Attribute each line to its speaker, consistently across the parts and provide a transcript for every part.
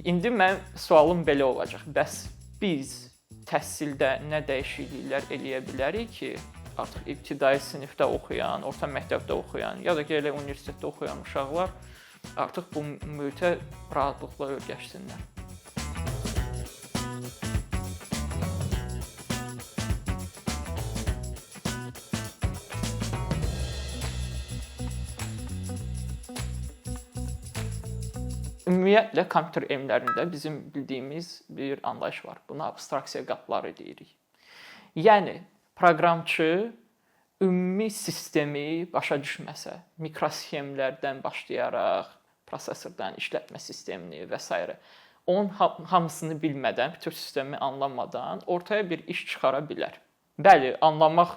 Speaker 1: İndi mənim sualım belə olacaq. Bəs biz təhsildə nə dəyişikliklər eləyə bilərik ki, artıq ibtidai sinifdə oxuyan, orta məktəbdə oxuyan, ya da ki elə universitetdə oxuyan uşaqlar artıq bu mühitə rahatlıqla öyrəşsinlər. Ümumiyyətlə, kompüter elmlərində bizim bildiyimiz bir anlayış var. Buna abstraksiya qatları deyirik. Yəni, proqramçı ümumi sistemi başa düşməsə, mikrosxemlərdən başlayaraq, prosesordan işlətmə sistemini və s. onun hamısını bilmədən, bütün sistemi anlamadan ortaya bir iş çıxara bilər. Bəli, anlamaq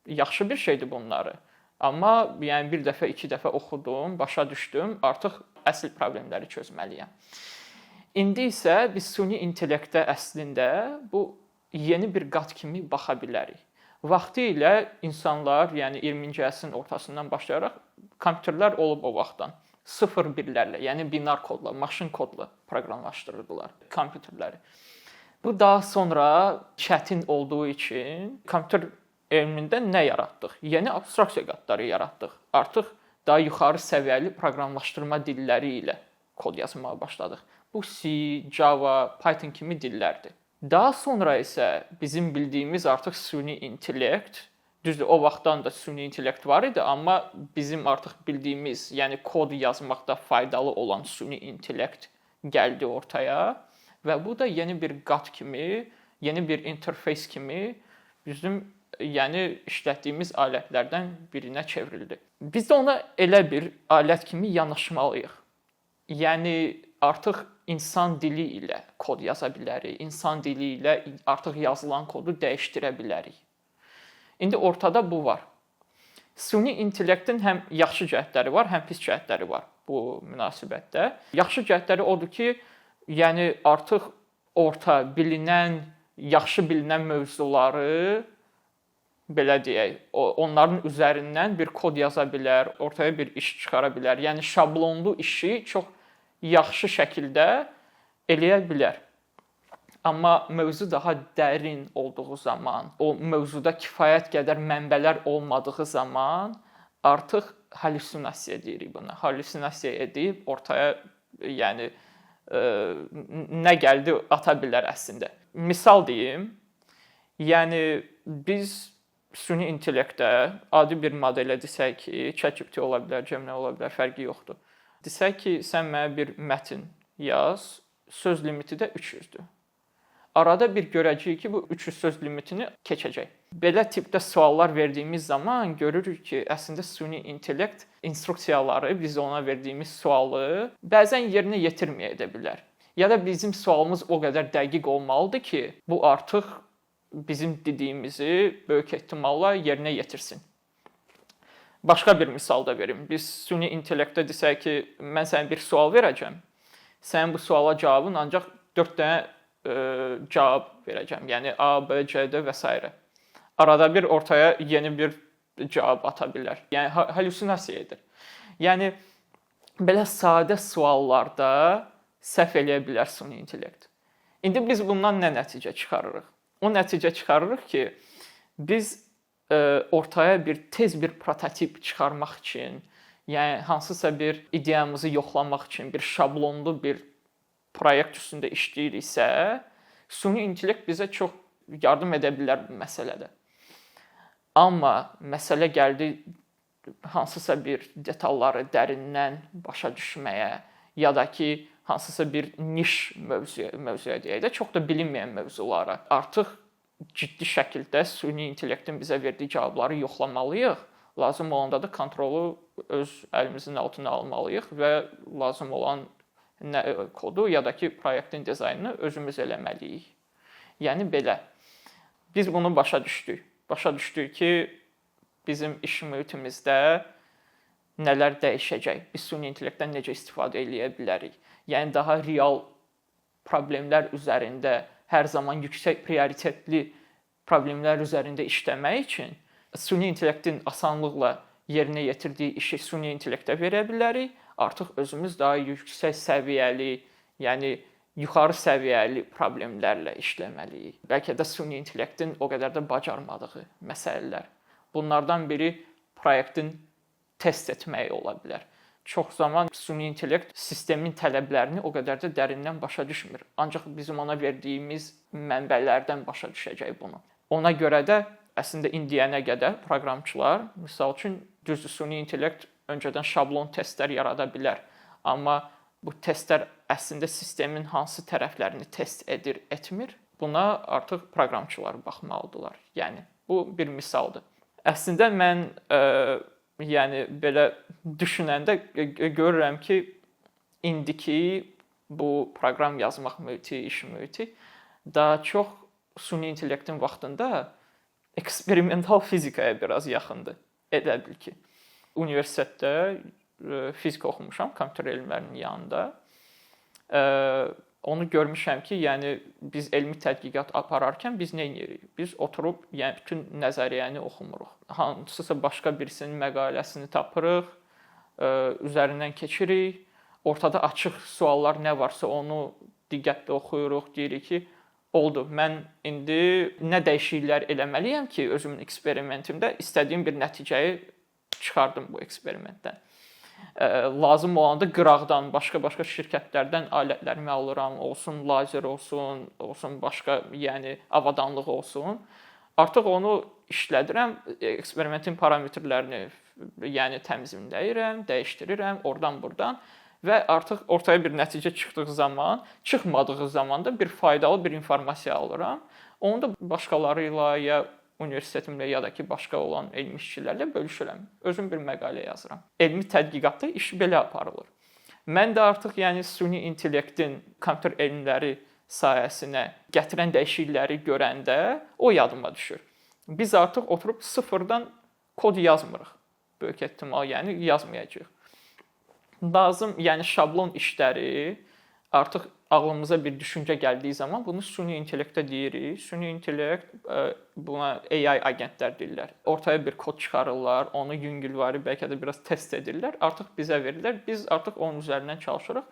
Speaker 1: yaxşı bir şeydir bunları. Amma yəni bir dəfə, iki dəfə oxudum, başa düşdüm, artıq əsl problemləri çözməliyəm. İndi isə biz süni intellektə əslində bu yeni bir qat kimi baxa bilərik. Vaxtilə insanlar, yəni 20-ci əsrin ortasından başlayaraq kompüterlər olub o vaxtdan 0-1-lərlə, yəni binar kodla, maşın kodla proqramlaşdırırdılar kompüterləri. Bu daha sonra çətin olduğu üçün kompüter elmində nə yaratdıq? Yeni abstraksiya qatları yaratdıq. Artıq daha yuxarı səviyyəli proqramlaşdırma dilləri ilə kod yazmağa başladıq. Bu C, Java, Python kimi dillərdir. Daha sonra isə bizim bildiyimiz artıq süni intellekt, düzdür, o vaxtdan da süni intellekt var idi, amma bizim artıq bildiyimiz, yəni kod yazmaqda faydalı olan süni intellekt gəldi ortaya və bu da yeni bir qat kimi, yeni bir interfeys kimi bizim işlətdiyimiz alətlərdən birinə çevrildi. Biz də ona elə bir alət kimi yanaşmalıyıq. Yəni artıq insan dili ilə kod yaza bilərik, insan dili ilə artıq yazılan kodu dəyişdirə bilərik. İndi ortada bu var. Süni intellektin həm yaxşı cəhətləri var, həm pis cəhətləri var bu münasibətdə. Yaxşı cəhətləri odur ki, yəni artıq bilinən, yaxşı bilinən mövzuları belə deyək, onların üzərindən bir kod yaza bilər, ortaya bir iş çıxara bilər. Yəni şablonlu işi çox yaxşı şəkildə eləyə bilər. Amma mövzu daha dərin olduğu zaman, o mövzuda kifayət qədər mənbələr olmadığı zaman artıq hallüsinasiya deyirik buna. Hallüsinasiya edib ortaya nə gəldi ata bilər əslində. Misal deyim, yəni biz süni intellektdə adi bir modelə desək ki, ChatGPT ola bilər, Gemini ola bilər, fərqi yoxdur. Desək ki, sən mənə bir mətn yaz, söz limiti də 300-dür. Arada bir görəcəyik ki, bu 300 söz limitini keçəcək. Belə tipdə suallar verdiyimiz zaman görürük ki, əslində süni intellekt instruksiyaları, biz ona verdiyimiz sualı bəzən yerinə yetirməyə də bilər. Ya da bizim sualımız o qədər dəqiq olmalıdır ki, bu artıq bizim dediyimizi böyük ehtimalla yerinə yetirsin. Başqa bir misal da verim. Biz süni intellektdə desək ki, mən sənə bir sual verəcəm. Sənin bu suala cavabın ancaq 4 dənə cavab verəcəm. Yəni A, B, C, D və s. Arada bir ortaya yeni bir cavab ata bilər. Yəni hallüsinasiya edir. Yəni belə sadə suallarda səhv eləyə bilər süni intellekt. İndi biz bundan nə nəticə çıxarırıq? O nəticə çıxarırıq ki, biz ortaya tez bir prototip çıxarmaq üçün, yəni hansısa bir ideyamızı yoxlamaq üçün bir şablonlu bir proyekt üstündə işləyiriksə, süni intellekt bizə çox yardım edə bilər bu məsələdə. Amma məsələ gəldi hansısa bir detalları dərindən başa düşməyə, ya da ki, hansısa bir niş mövzuya deyək də, çox da bilinməyən mövzulara. Artıq ciddi şəkildə süni intellektin bizə verdiyi cavabları yoxlamalıyıq. Lazım olanda da kontrolu öz əlimizin altına almalıyıq və lazım olan kodu ya da ki, proyektin dizaynını özümüz eləməliyik. Yəni belə. Biz bunu başa düşdük. Başa düşdük ki, bizim iş mühitimizdə nələr dəyişəcək? Biz süni intellektdən necə istifadə edə bilərik? Yəni daha real problemlər üzərində, hər zaman yüksək prioritetli problemlər üzərində işləmək üçün süni intellektin asanlıqla yerinə yetirdiyi işi süni intellektə verə bilərik. Artıq özümüz daha yüksək səviyyəli, yəni yuxarı səviyyəli problemlərlə işləməliyik. Bəlkə də süni intellektin o qədər də bacarmadığı məsələlər. Bunlardan biri proyektin test etmək ola bilər. Çox zaman süni intellekt sistemin tələblərini o qədər də dərindən başa düşmür. Ancaq bizim ona verdiyimiz mənbələrdən başa düşəcək bunu. Ona görə də əslində indiyənə qədər proqramçılar, misal üçün, düzdür, süni intellekt öncədən şablon testlər yarada bilər. Amma bu testlər əslində sistemin hansı tərəflərini test edir, etmir. Buna artıq proqramçılar baxmalıdırlar. Yəni bu bir misaldır. Əslində mən yəni belə düşünəndə görürəm ki, indiki bu proqram yazmaq mühiti, iş mühiti daha çox süni intellektin vaxtında eksperimental fizikaya biraz yaxındır. Elə bil ki, universitetdə fizika oxumuşam, kompüter elmlərinin yanında. Onu görmüşəm ki, yəni biz elmi tədqiqat apararkən biz nə edirik? Biz oturub, yəni bütün nəzəriyyəni oxumuruq. Hansısa başqa birisinin məqaləsini tapırıq, üzərindən keçirik. Ortada açıq suallar nə varsa onu diqqətlə oxuyuruq, deyirik ki, oldu. Mən indi nə dəyişikliklər eləməliyəm ki, özümün eksperimentimdə istədiyim bir nəticəyi çıxardım bu eksperimentdən. Lazım olanda qıraqdan, başqa şirkətlərdən alətlərimi alıram, olsun lazer olsun, başqa, yəni avadanlıq olsun. Artıq onu işlədirəm, eksperimentin parametrlərini, yəni təmizləyirəm, dəyişdirirəm oradan-buradan və artıq ortaya bir nəticə çıxmadığı zaman da bir faydalı bir informasiya alıram. Onu da başqaları ilə ya universitetimlə ya da ki, başqa olan elmi işçilərlə bölüşürəm. Özüm bir məqalə yazıram. Elmi tədqiqatda iş belə aparılır. Mən də artıq yəni süni intellektin kompüter elmləri sayəsinə gətirən dəyişiklikləri görəndə o yadıma düşür. Biz artıq oturub sıfırdan kod yazmırıq. Böyük ehtimal yəni yazmayacağıq. Lazım, yəni şablon işləri artıq ağlımıza bir düşüncə gəldiyi zaman bunu süni intellektə deyirik. Süni intellekt buna AI agentlər deyirlər. Ortaya bir kod çıxarırlar, onu yüngülvari bəlkə də biraz test edirlər. Artıq bizə verirlər. Biz artıq onun üzərindən çalışırıq.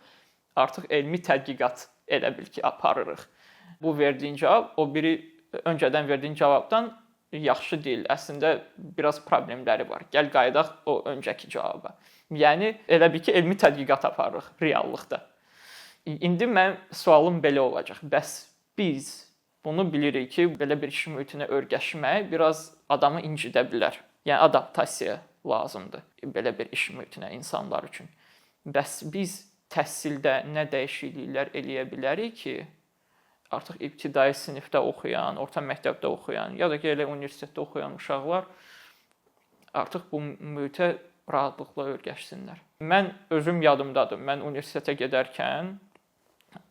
Speaker 1: Artıq elmi tədqiqat elə bil ki, aparırıq. Bu verdiyin cavab o biri öncədən verdiyin cavabdan yaxşı deyil. Əslində biraz problemləri var. Gəl qayıdaq o öncəki cavaba. Yəni elə bil ki, elmi tədqiqat aparırıq reallıqda. İndi mənim sualım belə olacaq. Bəs biz bunu bilirik ki, belə bir iş mühitinə öyrəşmək biraz adamı incidə bilər. Yəni adaptasiya lazımdır belə bir iş mühitinə insanlar üçün. Bəs biz təhsildə nə dəyişikliklər eləyə bilərik ki, artıq ibtidai sinifdə oxuyan, orta məktəbdə oxuyan ya da ki, elə universitetdə oxuyan uşaqlar artıq bu mühitə rahatlıqla öyrəşsinlər. Mən özüm yadımdadır. Mən universitetə gedərkən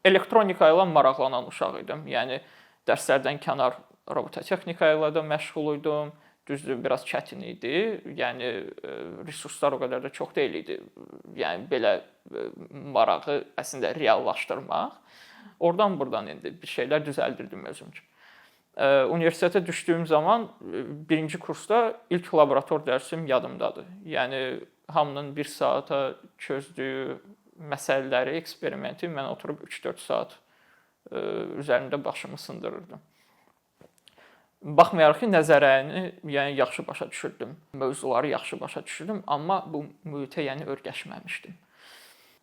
Speaker 1: elektronika ilə maraqlanan uşaq idim. Yəni dərslərdən kənar robototexnika ilə də məşğul idim. Düzdür, biraz çətin idi. Yəni resurslar o qədər də çox deyil idi. Yəni belə marağı əslində reallaşdırmaq. Oradan-buradan indi bir şeylər düzəldirdim özüm üçün. Universitetə düşdüyüm zaman birinci kursda ilk laborator dərsim yadımdadır. Yəni hamının 1 saata çözdüyü məsələləri, eksperimenti mən oturub 3-4 saat üzərində başımı sındırırdım. Baxmayaraq ki, nəzəriyyəni yəni yaxşı başa düşürdüm, mövzuları yaxşı başa düşürdüm, amma bu mühitə yəni öyrəşməmişdim.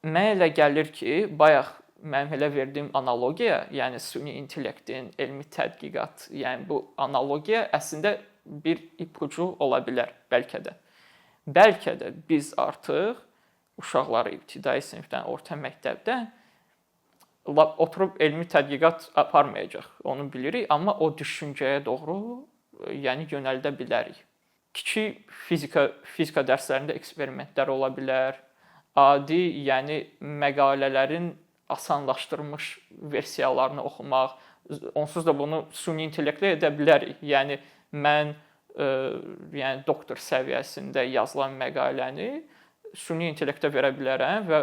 Speaker 1: Mənə elə gəlir ki, bayaq mənim elə verdiyim analogiya, yəni süni intellektin, elmi tədqiqat, yəni bu analogiya əslində bir ipucu ola bilər bəlkə də. Bəlkə də biz artıq uşaqları ibtidai sinifdən, orta məktəbdən oturub elmi tədqiqat aparmayacaq, onu bilirik, amma o düşüncəyə doğru yəni yönəldə bilərik. Kiçik fizika dərslərində eksperimentlər ola bilər, adi, yəni məqalələrin asanlaşdırılmış versiyalarını oxumaq, onsuz da bunu süni intellektlə edə bilərik. Yəni mən yəni doktor səviyyəsində yazılan məqaləni süni intellektə verə bilərəm və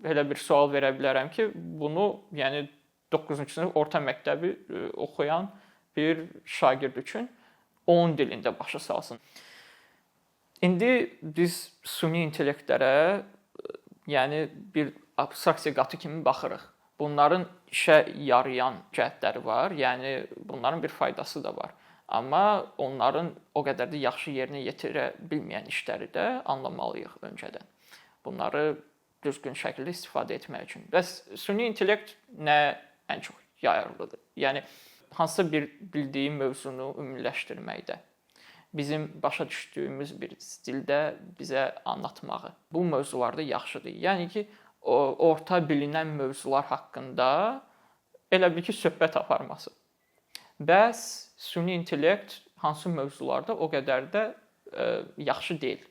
Speaker 1: elə bir sual verə bilərəm ki, bunu yəni 9-cu sinif orta məktəbi oxuyan bir şagird üçün onun dilində başa salsın. İndi biz süni intellektlərə yəni bir abstraksiya qatı kimi baxırıq. Bunların işə yarayan cəhətləri var, yəni bunların bir faydası da var. Amma onların o qədər də yaxşı yerinə yetirə bilməyən işləri də anlamalıyıq öncədən. Bunları düzgün şəkildə istifadə etmək üçün. Bəs süni intellekt nə ən çox yayarlıdır? Yəni hansısa bir bildiyi mövzunu ümumiləşdirməkdə, bizim başa düşdüyümüz bir stildə bizə anlatmağı. Bu mövzularda yaxşıdır. Yəni ki, orta bilinən mövzular haqqında elə bil ki, söhbət aparması. Bəs süni intellekt hansı mövzularda o qədər də yaxşı deyil.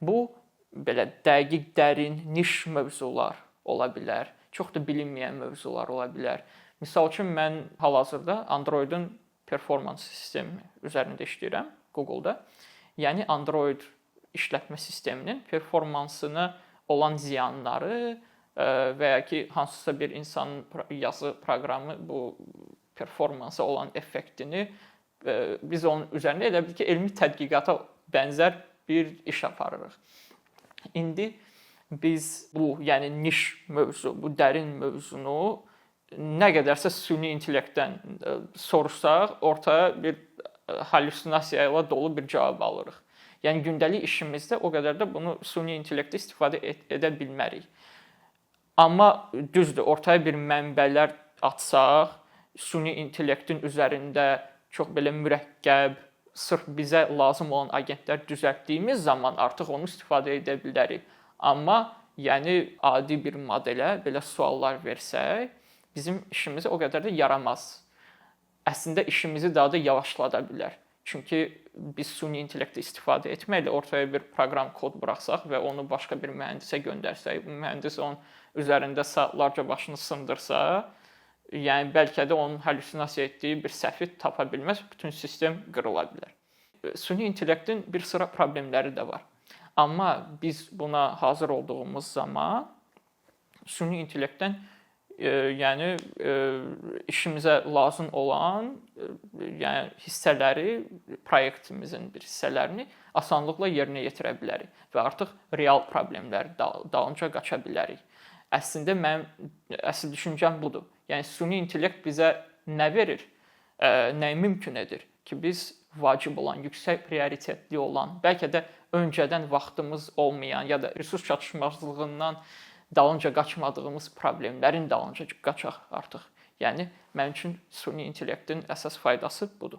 Speaker 1: Bu belə dəqiq, dərin, niş mövzular ola bilər. Çox da bilinməyən mövzular ola bilər. Misal üçün mən hal-hazırda Android-un performans sistemi üzərində işləyirəm Google-da. Yəni Android işlətmə sisteminin performansına olan ziyanları və ya ki, hansısa bir insanın yazı proqramı bu performansa olan effektini biz onun üzərində elə bil ki, elmi tədqiqata bənzər bir iş aparırıq. İndi biz bu, yəni niş mövzu, bu dərin mövzunu nə qədərsə süni intellektdən soruşsaq, ortaya bir hallüsinasiya ilə dolu bir cavab alırıq. Yəni gündəlik işimizdə o qədər də bunu süni intellektdə istifadə edə bilmərik. Amma düzdür, ortaya bir mənbələr atsaq, süni intellektin üzərində çox belə mürəkkəb, sırf bizə lazım olan agentlər düzəltdiyimiz zaman artıq onu istifadə edə bilərik. Amma yəni adi bir modelə belə suallar versək, bizim işimizi o qədər də yaramaz. Əslində işimizi daha da yavaşlada bilər. Çünki biz süni intellektdə istifadə etməklə ortaya bir proqram kod buraxsaq və onu başqa bir mühəndisə göndərsək, bu mühəndis onun üzərində saatlarca başını sındırsa, yəni bəlkə də onun hallüsinasiya etdiyi bir səhvi tapa bilməz, bütün sistem qırıla bilər. Süni intellektin bir sıra problemləri də var. Amma biz buna hazır olduğumuz zaman süni intellektdən yəni işimizə lazım olan yəni hissələri, proyektimizin bir hissələrini asanlıqla yerinə yetirə bilərik və artıq real problemləri dalınca qaça bilərik. Əslində əsl düşüncəm budur. Yəni süni intellekt bizə nə verir? Nəyi mümkün edir ki, biz vacib olan, yüksək prioritetli olan, bəlkə də öncədən vaxtımız olmayan ya da resurs çatışmazlığından dalınca qaçmadığımız problemlərin dalınca qaçaq artıq. Yəni mənim üçün süni intellektin əsas faydası budur.